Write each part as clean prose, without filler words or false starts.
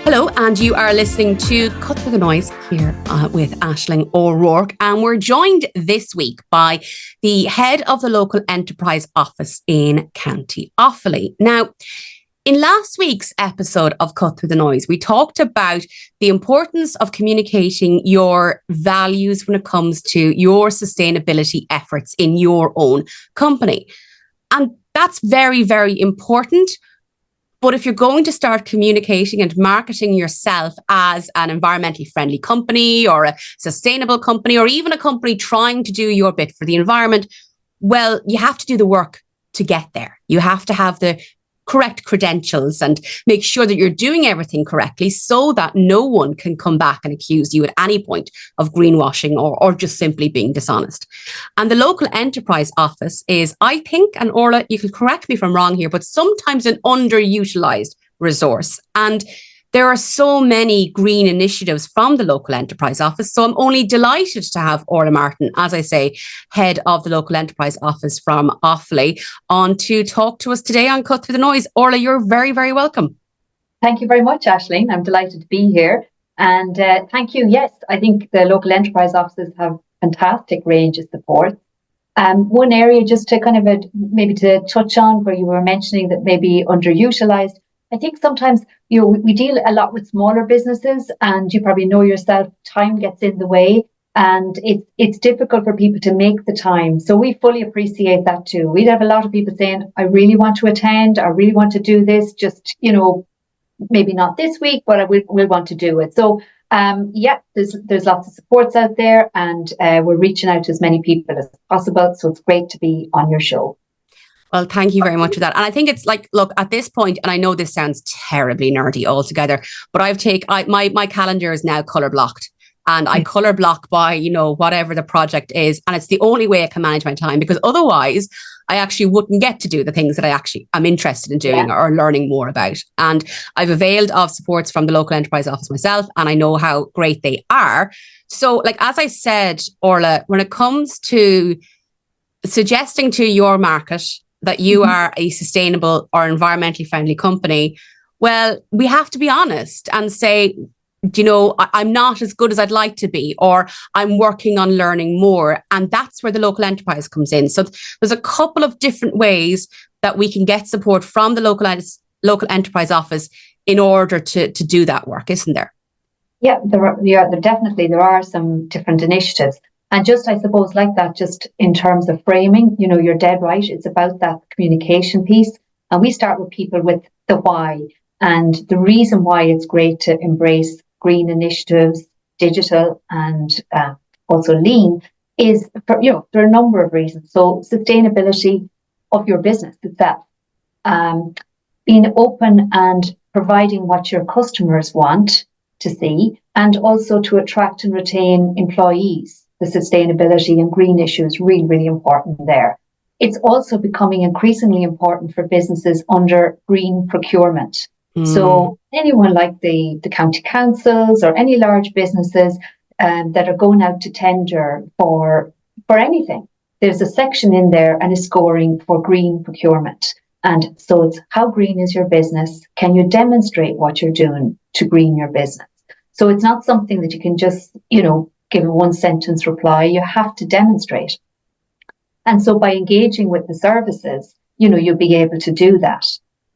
Hello, and you are listening to Cut Through the Noise here with Aisling O'Rourke. And we're joined this week by the head of the local enterprise office in County Offaly. Now, in last week's episode of Cut Through the Noise, we talked about the importance of communicating your values when it comes to your sustainability efforts in your own company. And that's very, very important. But if you're going to start communicating and marketing yourself as an environmentally friendly company or a sustainable company or even a company trying to do your bit for the environment, well, you have to do the work to get there. You have to have the correct credentials and make sure that you're doing everything correctly so that no one can come back and accuse you at any point of greenwashing or just simply being dishonest. And the local enterprise office is, I think, and Orla, you can correct me if I'm wrong here, but sometimes an underutilized resource. And there are so many green initiatives from the local enterprise office. So I'm only delighted to have Orla Martin, as I say, head of the local enterprise office from Offaly, on to talk to us today on Cut Through the Noise. Orla, you're very, very welcome. Thank you very much, Aisling. I'm delighted to be here. And thank you. Yes, I think the local enterprise offices have fantastic range of support. One area just to kind of maybe to touch on where you were mentioning that maybe underutilized. I think sometimes, we deal a lot with smaller businesses, and you probably know yourself, time gets in the way and it's difficult for people to make the time. So we fully appreciate that too. We'd have a lot of people saying, I really want to attend, I really want to do this, just, maybe not this week, but we'll want to do it. So there's lots of supports out there, and we're reaching out to as many people as possible. So it's great to be on your show. Well, thank you very much for that. And I think it's like, look, at this point, and I know this sounds terribly nerdy altogether, but my calendar is now color blocked, and I color block by, whatever the project is. And it's the only way I can manage my time, because otherwise I actually wouldn't get to do the things that I actually am interested in doing or learning more about. And I've availed of supports from the local enterprise office myself, and I know how great they are. So like, as I said, Orla, when it comes to suggesting to your market that you are a sustainable or environmentally friendly company, well, we have to be honest and say, I'm not as good as I'd like to be, or I'm working on learning more. And that's where the local enterprise comes in. So there's a couple of different ways that we can get support from the local enterprise office in order to do that work, isn't there? Yeah, there are some different initiatives. And just, I suppose, like that, just in terms of framing, you're dead right. It's about that communication piece. And we start with people with the why. And the reason why it's great to embrace green initiatives, digital, and also lean is, there are a number of reasons. So sustainability of your business itself, being open and providing what your customers want to see, and also to attract and retain employees. The sustainability and green issues really, really important there. It's also becoming increasingly important for businesses under green procurement. So anyone like the county councils or any large businesses that are going out to tender for anything, there's a section in there and is scoring for green procurement. And so it's, how green is your business? Can you demonstrate what you're doing to green your business? So it's not something that you can just, give a one sentence reply. You have to demonstrate. And so by engaging with the services, you'll be able to do that.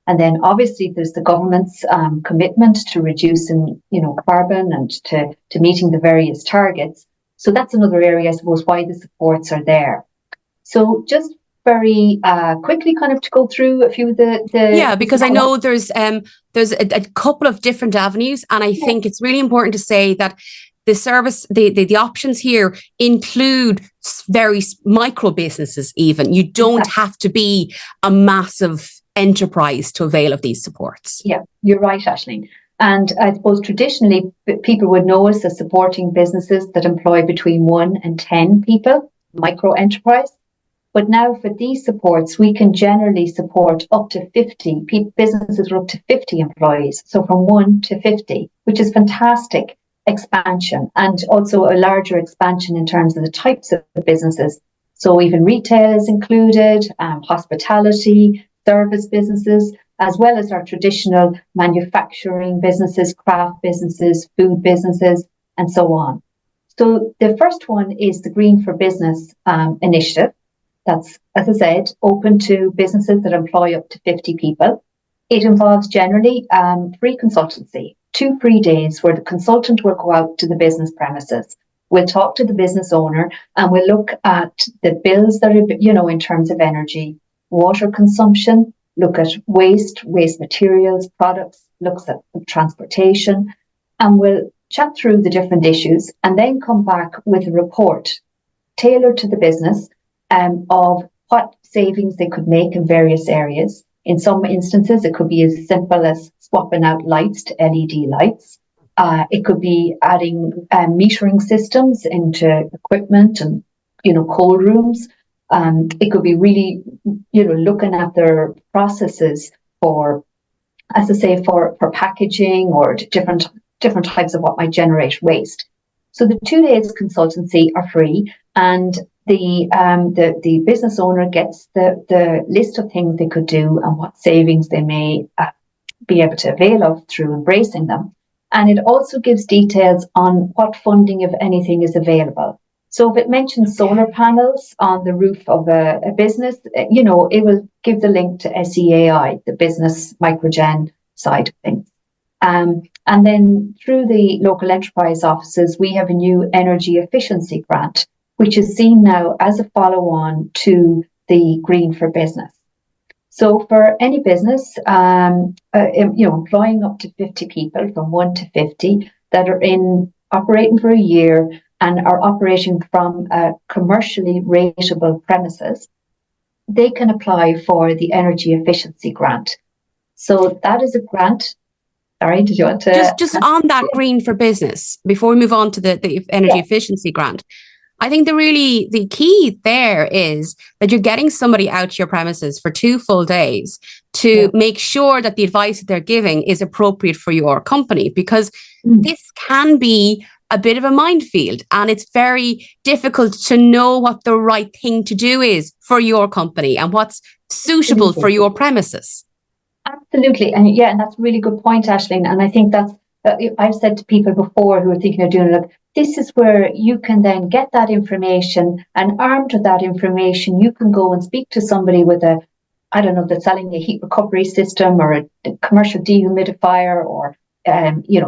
And then obviously there's the government's commitment to reducing, carbon and to meeting the various targets. So that's another area, I suppose, why the supports are there. So just very quickly kind of to go through a few of the yeah, because I know there's a couple of different avenues, and I think it's really important to say that the service, the options here include very micro businesses even. You don't have to be a massive enterprise to avail of these supports. Yeah, you're right, Aisling. And I suppose traditionally people would know us as supporting businesses that employ between 1 and 10 people, micro enterprise. But now for these supports, we can generally support up to 50 businesses with up to 50 employees. So from 1 to 50, which is fantastic expansion, and also a larger expansion in terms of the types of businesses. So even retail is included, hospitality, service businesses. as well as our traditional manufacturing businesses, craft businesses, food businesses, and so on. So the first one is the Green for Business initiative. That's, as I said, open to businesses that employ up to 50 people. It involves generally free consultancy, 2 free days where the consultant will go out to the business premises. We'll talk to the business owner and we'll look at the bills that are, in terms of energy, water consumption, look at waste materials, products, looks at transportation, and we'll chat through the different issues and then come back with a report tailored to the business of what savings they could make in various areas. In some instances, it could be as simple as swapping out lights to LED lights. It could be adding metering systems into equipment and, cold rooms. It could be really, looking at their processes for, as I say, for packaging or different types of what might generate waste. So the 2 days consultancy are free, and the business owner gets the list of things they could do and what savings they may be able to avail of through embracing them. And it also gives details on what funding, if anything, is available. So if it mentions solar panels on the roof of a business, it will give the link to SEAI, the business microgen side of things. And then through the local enterprise offices, we have a new energy efficiency grant, which is seen now as a follow-on to the Green for Business. So for any business, employing up to 50 people, from 1 to 50, that are operating for a year and are operating from commercially rateable premises, they can apply for the energy efficiency grant. So that is a grant. Sorry, did you want to... Just on that Green for Business, before we move on to the energy efficiency grant, I think the key there is that you're getting somebody out to your premises for 2 full days to make sure that the advice that they're giving is appropriate for your company, because this can be a bit of a minefield and it's very difficult to know what the right thing to do is for your company and what's suitable for your premises. Absolutely. And that's a really good point, Aisling. And I think that's, I've said to people before who are thinking of doing it, look, this is where you can then get that information, and armed with that information, you can go and speak to somebody with that's selling a heat recovery system or a commercial dehumidifier or,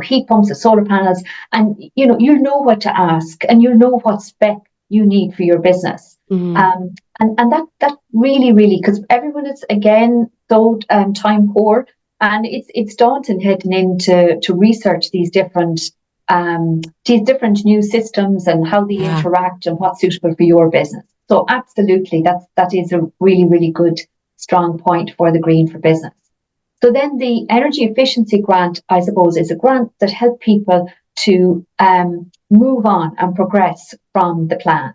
heat pumps or solar panels. And, you know what to ask and you know what spec you need for your business. And that really, really, because everyone is, again, so time poor, and it's daunting heading into to research these different new systems and how they interact and what's suitable for your business. So absolutely, that is a really, really good, strong point for the Green for Business. So then the energy efficiency grant, I suppose, is a grant that helps people to move on and progress from the plan.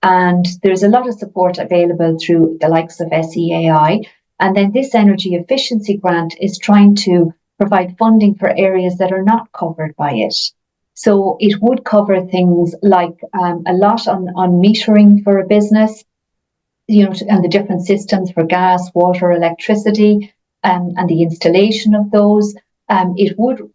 And there's a lot of support available through the likes of SEAI. And then this energy efficiency grant is trying to provide funding for areas that are not covered by it. So it would cover things like a lot on metering for a business, and the different systems for gas, water, electricity, and the installation of those. It would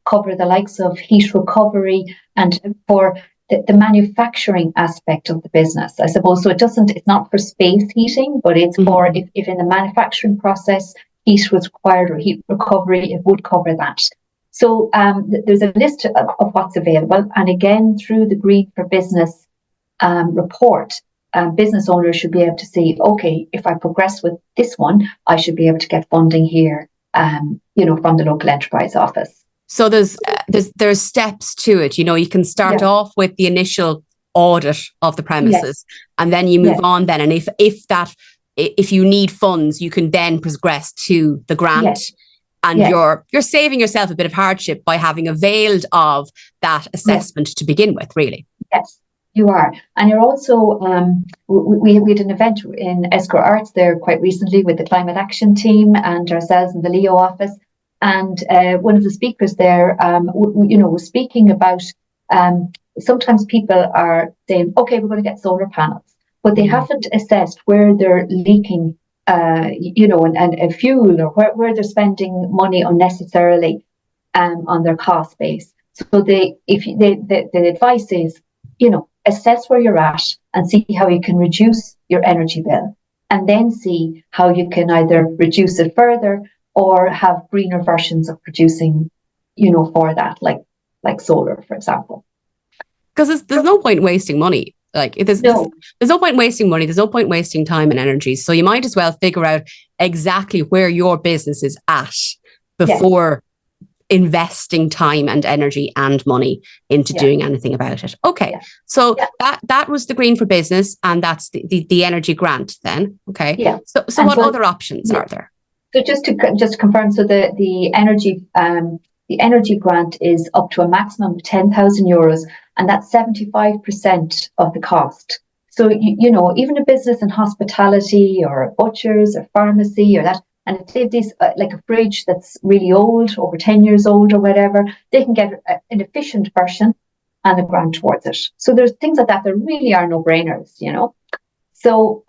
cover the likes of heat recovery and for the manufacturing aspect of the business, I suppose. So it's not for space heating, but it's for if in the manufacturing process heat was required or heat recovery, it would cover that. So there's a list of what's available. And again, through the Green for Business report, business owners should be able to see, okay, if I progress with this one, I should be able to get funding here, from the local enterprise office. So there's steps to it. You can start off with the initial audit of the premises, and then you move on. Then, and if you need funds, you can then progress to the grant. And you're saving yourself a bit of hardship by having availed of that assessment to begin with, really. Yes, you are. And you're also, we had an event in Escrow Arts there quite recently with the climate action team and ourselves in the Leo office. And one of the speakers there, was speaking about sometimes people are saying, okay, we're going to get solar panels, but they haven't assessed where they're leaking and fuel, or where they're spending money unnecessarily on their cost base. So the advice is, assess where you're at and see how you can reduce your energy bill, and then see how you can either reduce it further or have greener versions of producing, for that, like solar, for example. Because there's no point wasting money. Like there's no point wasting money. There's no point wasting time and energy. So you might as well figure out exactly where your business is at before investing time and energy and money into doing anything about it. Okay. So that was the Green for Business, and that's the energy grant then. Okay. Yeah. So what other options are there? So just to confirm, so the energy grant is up to a maximum of €10,000, and that's 75% of the cost. So even a business in hospitality or a butcher's or pharmacy or that, and if they have this like a fridge that's really old, over 10 years old or whatever, they can get an efficient version and a grant towards it. So there's things like that really are no-brainers, So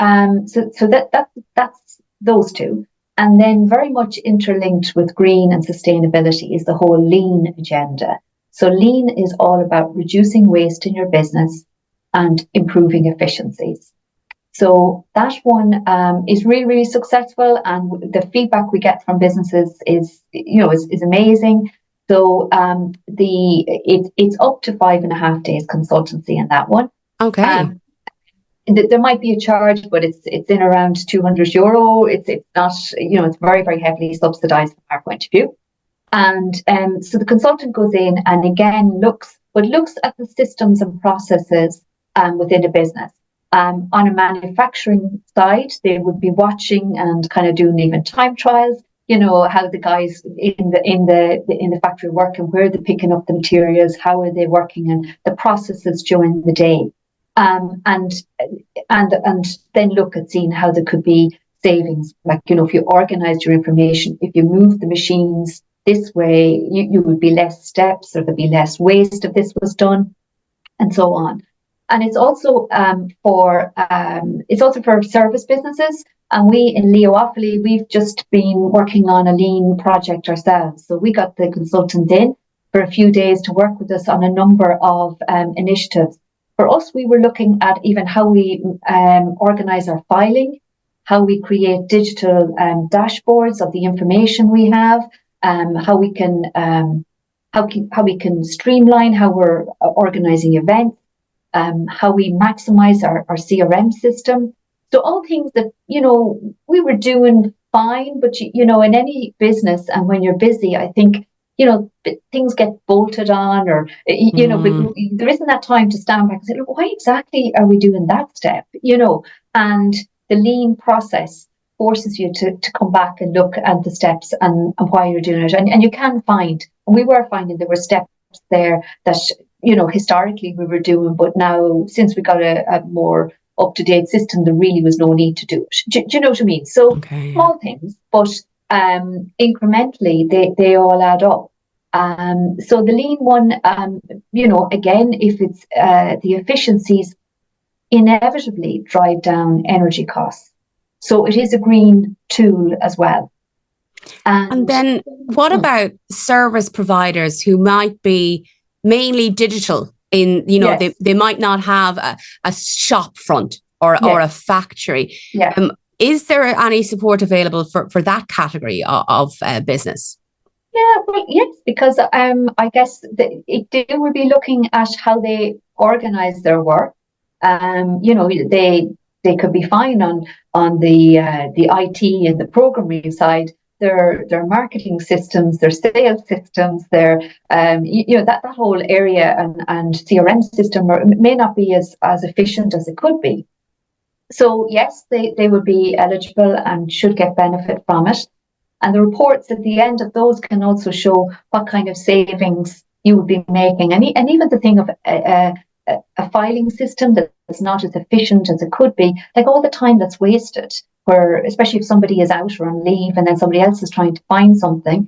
that's those two. And then very much interlinked with green and sustainability is the whole lean agenda. So lean is all about reducing waste in your business and improving efficiencies. So that one is really, really successful, and the feedback we get from businesses is amazing. So it's up to 5.5 days consultancy in that one. Okay. There might be a charge, but it's in around €200. It's not, it's very, very heavily subsidised from our point of view. And so the consultant goes in and again looks at the systems and processes within a business. On a manufacturing side, they would be watching and kind of doing even time trials. How the guys in the factory work and where they're picking up the materials, how are they working, and the processes during the day. And then look at seeing how there could be savings. Like, if you organized your information, if you moved the machines this way, you would be less steps, or there'd be less waste if this was done, and so on. And it's also for service businesses. And we in Leo Offaly, we've just been working on a lean project ourselves. So we got the consultant in for a few days to work with us on a number of initiatives. For us, we were looking at even how we organise our filing, how we create digital dashboards of the information we have, how we can streamline how we're organising events, how we maximise our CRM system. So all things that we were doing fine, but in any business, and when you're busy, I think things get bolted on, or but there isn't that time to stand back and say, look, why exactly are we doing that step? And the lean process forces you to come back and look at the steps and why you're doing it. And you can find, and we were finding there were steps there that historically we were doing, but now since we got a more up-to-date system, there really was no need to do it. Do you know what I mean? So small things, but incrementally they all add up. So the lean one, again, if it's the efficiencies inevitably drive down energy costs. So it is a green tool as well. And then what about service providers who might be mainly digital in, they might not have a shop front or a factory. Is there any support available for that category of business? Yeah, well, yes, because I guess they will be looking at how they organise their work. They could be fine on the IT and the programming side. Their marketing systems, their sales systems, their that whole area and CRM system may not be as efficient as it could be. So yes, they would be eligible and should get benefit from it. And the reports at the end of those can also show what kind of savings you would be making. And even the thing of a filing system that's not as efficient as it could be, like all the time that's wasted, where especially if somebody is out or on leave and then somebody else is trying to find something,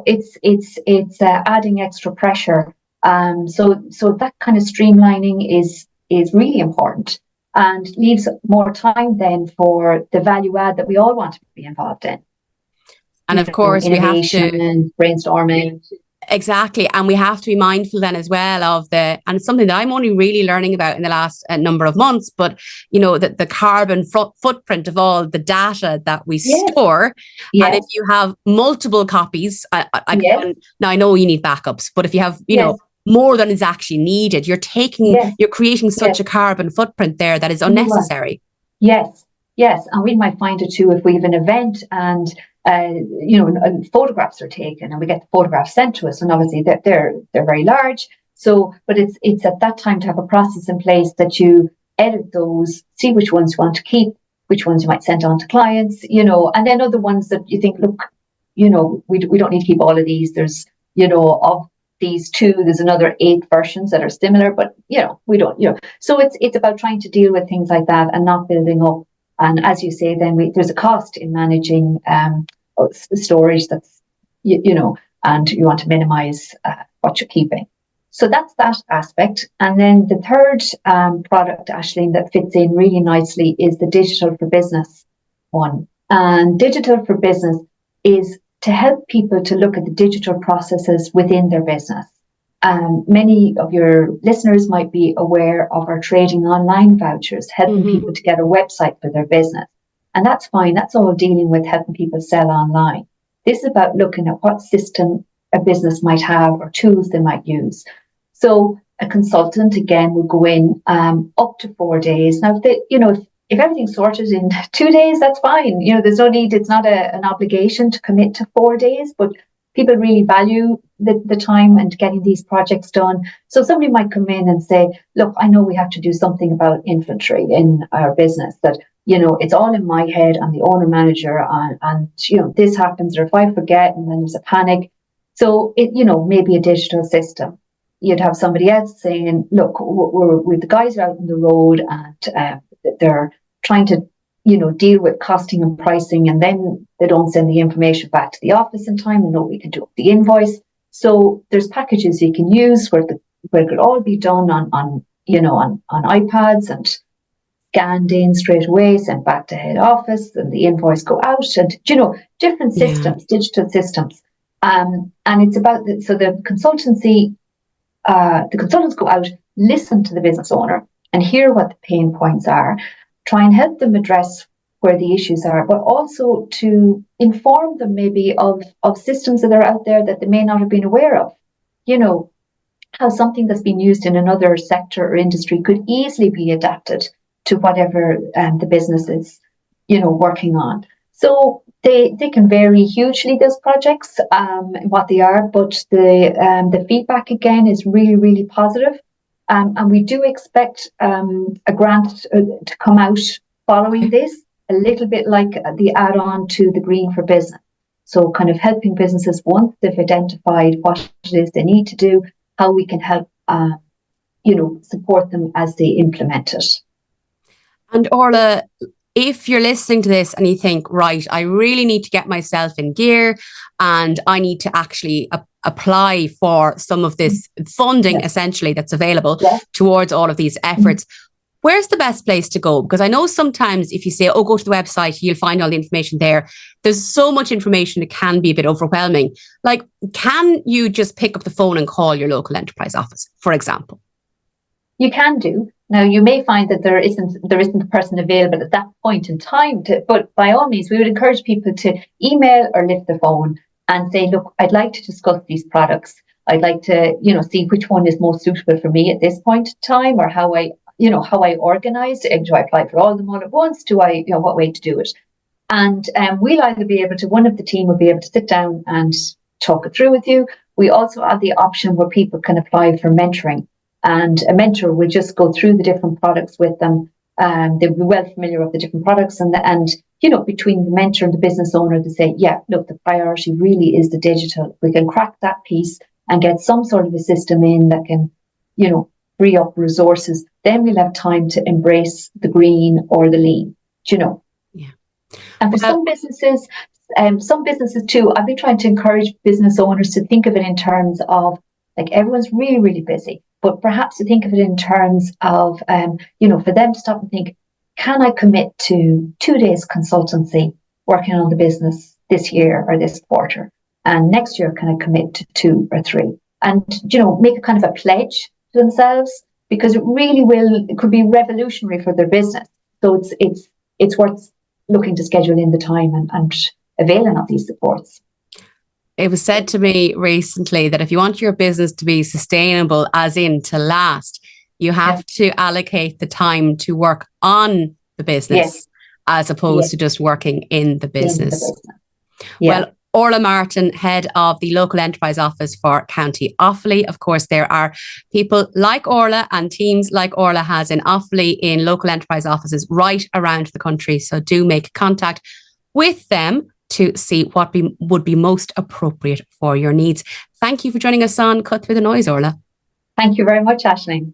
it's adding extra pressure. So that kind of streamlining is really important. and leaves more time then for the value add that we all want to be involved in. And of course, innovation, we have to brainstorming. Exactly. And we have to be mindful then as well of and it's something that I'm only really learning about in the last number of months, but the carbon footprint of all the data that we store. Yes. And if you have multiple copies, now I know you need backups, but if you have, more than is actually needed, you're creating such a carbon footprint there that is unnecessary. Yes. And we might find it too if we have an event and photographs are taken and we get the photographs sent to us, and obviously they're very large. So, but it's at that time to have a process in place that you edit those, see which ones you want to keep, which ones you might send on to clients, and then other ones that you think, look, we don't need to keep all of these. There's, of these 2, there's another 8 versions that are similar, but we don't, So it's about trying to deal with things like that and not building up. And as you say, then there's a cost in managing storage that's, and you want to minimize what you're keeping. So that's that aspect. And then the third product, Aisling, that fits in really nicely is the digital for business one. And digital for business is to help people to look at the digital processes within their business. Many of your listeners might be aware of our trading online vouchers, helping people to get a website for their business. And that's fine. That's all dealing with helping people sell online. This is about looking at what system a business might have or tools they might use. So a consultant, again, will go in up to 4 days. Now, if everything's sorted in 2 days, that's fine. There's no need. It's not an obligation to commit to 4 days, but people really value the time and getting these projects done. So somebody might come in and say, look, I know we have to do something about inventory in our business, that, it's all in my head. I'm the owner manager and this happens, or if I forget and then there's a panic. So it, maybe a digital system. You'd have somebody else saying, look, we're the guys out on the road and they're trying to deal with costing and pricing, and then they don't send the information back to the office in time, and nobody can do up the invoice. So there's packages you can use where it could all be done on iPads and scanned in straight away, sent back to head office, and the invoice go out, and different systems, digital systems. And it's about the consultancy. The consultants go out, listen to the business owner, and hear what the pain points are. Try and help them address where the issues are, but also to inform them maybe of systems that are out there that they may not have been aware of. How something that's been used in another sector or industry could easily be adapted to whatever the business is, working on. So they can vary hugely, those projects, what they are, but the feedback again is really, really positive. And we do expect a grant to come out following this, a little bit like the add-on to the Green for Business. So kind of helping businesses, once they've identified what it is they need to do, how we can help, support them as they implement it. And Orla, if you're listening to this and you think, right, I really need to get myself in gear and I need to actually apply for some of this funding, essentially, that's available towards all of these efforts, where's the best place to go? Because I know sometimes if you say, go to the website, you'll find all the information there. There's so much information, it can be a bit overwhelming. Like, can you just pick up the phone and call your local enterprise office, for example? You can do. Now, you may find that there isn't a person available at that point in time, but by all means, we would encourage people to email or lift the phone and say, look, I'd like to discuss these products. I'd like to, see which one is most suitable for me at this point in time, or how I organise. Do I apply for all of them all at once? Do I, what way to do it? And we'll either be able to, one of the team will be able to sit down and talk it through with you. We also have the option where people can apply for mentoring. And a mentor will just go through the different products with them. They'll be well familiar with the different products, and between the mentor and the business owner, they say, yeah, look, the priority really is the digital. We can crack that piece and get some sort of a system in that can, free up resources. Then we'll have time to embrace the green or the lean. Yeah. And for some businesses too, I've been trying to encourage business owners to think of it in terms of, like, everyone's really, really busy. but perhaps to think of it in terms of, for them to stop and think, can I commit to 2 days consultancy working on the business this year or this quarter? And next year, can I commit to 2 or 3? And, make a kind of a pledge to themselves, because it could be revolutionary for their business. So it's worth looking to schedule in the time and availing of these supports. It was said to me recently that if you want your business to be sustainable, as in to last, you have to allocate the time to work on the business as opposed to just working in the business. Well, Orla Martin, head of the local enterprise office for County Offaly. Of course, there are people like Orla and teams like Orla has in Offaly in local enterprise offices right around the country. So do make contact with them to see what would be most appropriate for your needs. Thank you for joining us on Cut Through the Noise, Orla. Thank you very much, Aisling.